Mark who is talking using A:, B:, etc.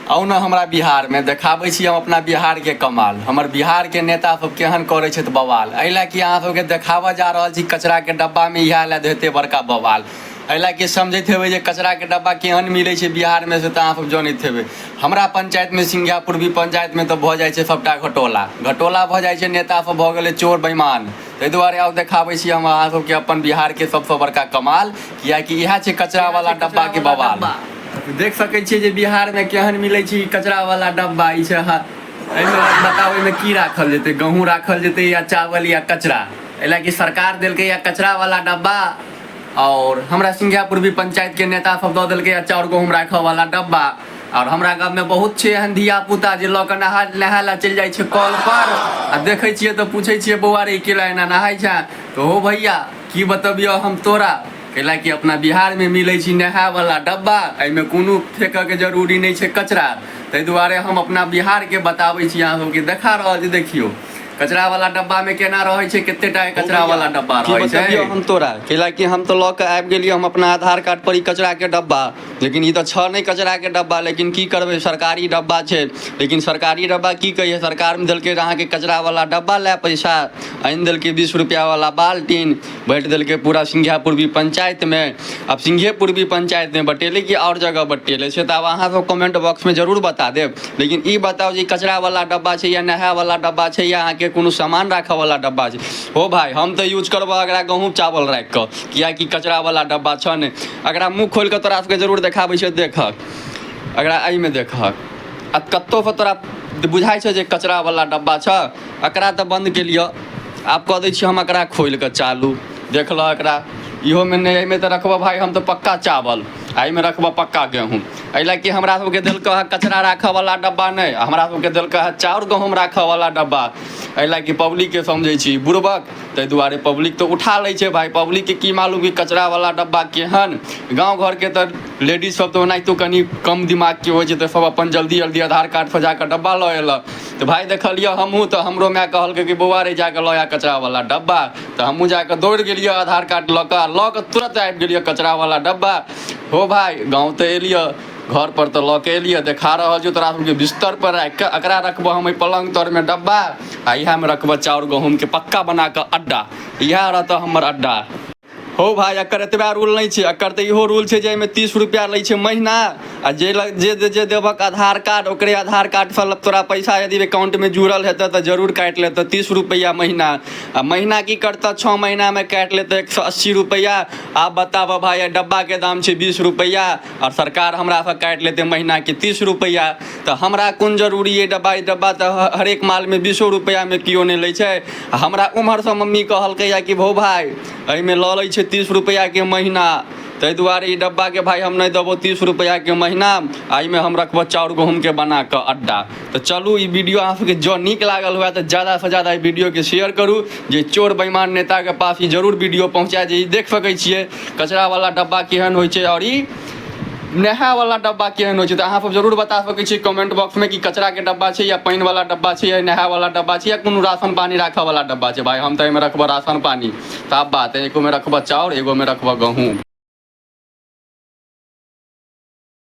A: आउ ने हमरा बिहार में देखाबै छी हम अपना बिहार के कमाल। हमर बिहार के नेता सब केहन करे छै बवाल। एहि कि अहाँ सबके देखावा जा रहल छी कचरा के डब्बा में इएह लए हेतै बड़का बवाल। एहि कि समझैत हेबै जे कचरा के डब्बा केहन मिलै छै बिहार में से तऽ अहाँ सब जानैत हेबै। हमरा पंचायत में सिंघिया पूर्वी पंचायत में तऽ भऽ जाइ छै सबटा घटोला भऽ जाइ छै, नेता सब भऽ गेलै चोर बेईमान। ताहि दुआरे आब देखाबै छी हम अहाँ सबके अपन बिहार के सबसँ बड़का कमाल, कियाकि इएह छै कचरा वाला डब्बा के बवाल। देख सकै छियै जे बिहार में केहन मिलै छै कचरा वाला डब्बा। ई छै एहिमे बताओ एहिमे की राखल जेतै, गहूँ राखल जेतै या चावल या कचरा। एहि कि सरकार देलकै या कचरा वाला डब्बा, और हमरा सिंघिया पूर्वी पंचायत के नेता सब दऽ देलकै या चाउर गहूँम राखऽ वाला डब्बा। और हमरा गाँव में बहुत छै एहन धिया पुता जे लऽ कऽ नहाय लए चलि जाइ छै कल पर, आ देखै छियै तऽ पूछै छियै बौआ रे केला एना नहाय छै, तऽ हो भैया की बतबियौ हम तोरा। कैला कि अपना बिहार में मिलै छै नहाय वाला डब्बा, एहिमे कोनो फेंकऽ के जरूरी नहीं छै कचरा। ताहि दुआरे हम अपना बिहार के बताबै छी अहाँ सबके, देखा रहल छी देखियो कचरा वाला डब्बा में केना रहै छै, कते टा कचरा वाला डब्बा रहै छै। हम तोरा कैला कि हम तो लऽ के आबि गेलियै हम अपना आधार कार्ड पर ही कचरा के डब्बा, लेकिन ई तो छ नहीं कचरा के डब्बा। लेकिन की करबै सरकारी डब्बा छै, लेकिन सरकारी डब्बा की कहिए सरकार में देलकै अहाँ के कचरा वाला डब्बा लए पैसा आनि देलकै 20 रुपया वाला बाल्टीन बैठ देलकै पूरा सिंघिया पूर्वी पंचायत में। अब सिंघिया पूर्वी पंचायत में बटेलै कि और जगह बटेलै से तऽ अब अहाँ सब कमेंट बॉक्स में जरूर बता देब। लेकिन ई बताओ जे कचरा वाला डब्बा छै या नहाय वाला डब्बा छै या अहाँ के कोनो सामान राखऽ वाला डब्बा छै। हो भाई हम तऽ यूज करबऽ एकरा गहूँ चावल राखि कऽ, कियाकि कचरा वाला डब्बा छ ने। एकरा मुँह खोलि कऽ तोरा सबके जरूर देखाबै छै, देखक एकरा एहिमे देखक आ कतौ पर तोरा बुझाइ छै जे कचरा वाला डब्बा छ। एकरा तऽ बंद केलियो, आब कऽ दै छियै हम एकरा खोलि कऽ चालू। देख लऽ एकरा इहो में नहीं, एहिमे तऽ रखबऽ भाई हम तो पक्का चावल, एहिमे रखबऽ पक्का गेहूँ। एहि कि हमरा सबके देलकै है कचरा राखऽ वाला डब्बा नहीं, हमरा सबके देलकै है चाउर गहूँम राखऽ वाला डब्बा। एहि कि पब्लिक के समझै छी बुड़बक, ताहि दुआरे पब्लिक तो उठा लै छै भाई। पब्लिक के की मालूम कि कचरा वाला डब्बा केहन। गाँव घर के तऽ लेडीज सब तो ओनाहितो कनि कम दिमाग के होइ छै, तऽ सब अपन जल्दी जल्दी आधार कार्ड पर जाकर डब्बा लऽ एलक। तो भाई देखलिए हमहूँ, तो हमरो माय कहलकै कि बौआ रे जाके लऽ आ कचरा वाला डब्बा। तो हमहूँ जाके दौड़ गेलिए आधार कार्ड लऽ कऽ तुरंत आबि गेलिए कचरा वाला डब्बा। हो भाई गाँव तो एलिए, घर पर तो लऽ के एलिए, देखा रहल छै तोरा सबके बिस्तर पर राखि कऽ एकरा रखबऽ हम पलंग तर में डब्बा, आ इएह में रखबऽ चाउर गहूँम के पक्का बना कऽ अड्डा। इएह रहतऽ हमर अड्डा। हो भाई एकर एतबा रूल नहीं छै, एकर तऽ इहो रूल छै जे एहिमे 30 रुपया लै छै महीना। आ जे देबक आधार कार्ड ओकरे आधार कार्ड पर तोरा पैसा यदि अकाउंट में जुड़ल हेतै तऽ जरूर काटि लेतै 30 रुपया महीना। आ महीना की करतऽ 6 महीना में काटि लेतै 180 रुपया। आब बताबऽ भाई डब्बा के दाम छै 20 रुपया और सरकार हमरा से काटि लेतै महीना के 30 रुपया। तऽ हमरा कोन जरूरी है डब्बा तऽ हरेक माल में 20 रुपया में कियो नहीं लै छै। हमरा उम्हर से मम्मी कहलकै या कि भौ भाई एहिमे लऽ लै छै 30 रुपया के महीना, ताहि दुआरे ई डब्बा के भाई हम नहीं देबो 30 रुपया के महीना। एहिमे हम रखबो चाउर गहूँम के बना कऽ अड्डा। तो चलू ई वीडियो अहाँ सबके जो नीक लागल हुए तो ज़्यादा से ज़्यादा वीडियो के शेयर करू, जे चोर बेईमान नेता के पास ई जरूर वीडियो पहुँचा। जे देख सकै छियै कचरा वाला डब्बा केहन होइ छै और ई नहाय वाला डब्बा केहन होइ छै। तऽ अहाँ सब जरूर बता सकै छी कमेंट बॉक्स में कि कचरा के डब्बा छै या पानी वाला डब्बा छै या नहाय वाला डब्बा छै या कोनो राशन पानी राखऽ वाला डब्बा छै। भाई हम तऽ एहिमे रखबऽ राशन पानी, साफ बात है। एगो में रखबऽ चाउर, एगो में रखबऽ गहूँम।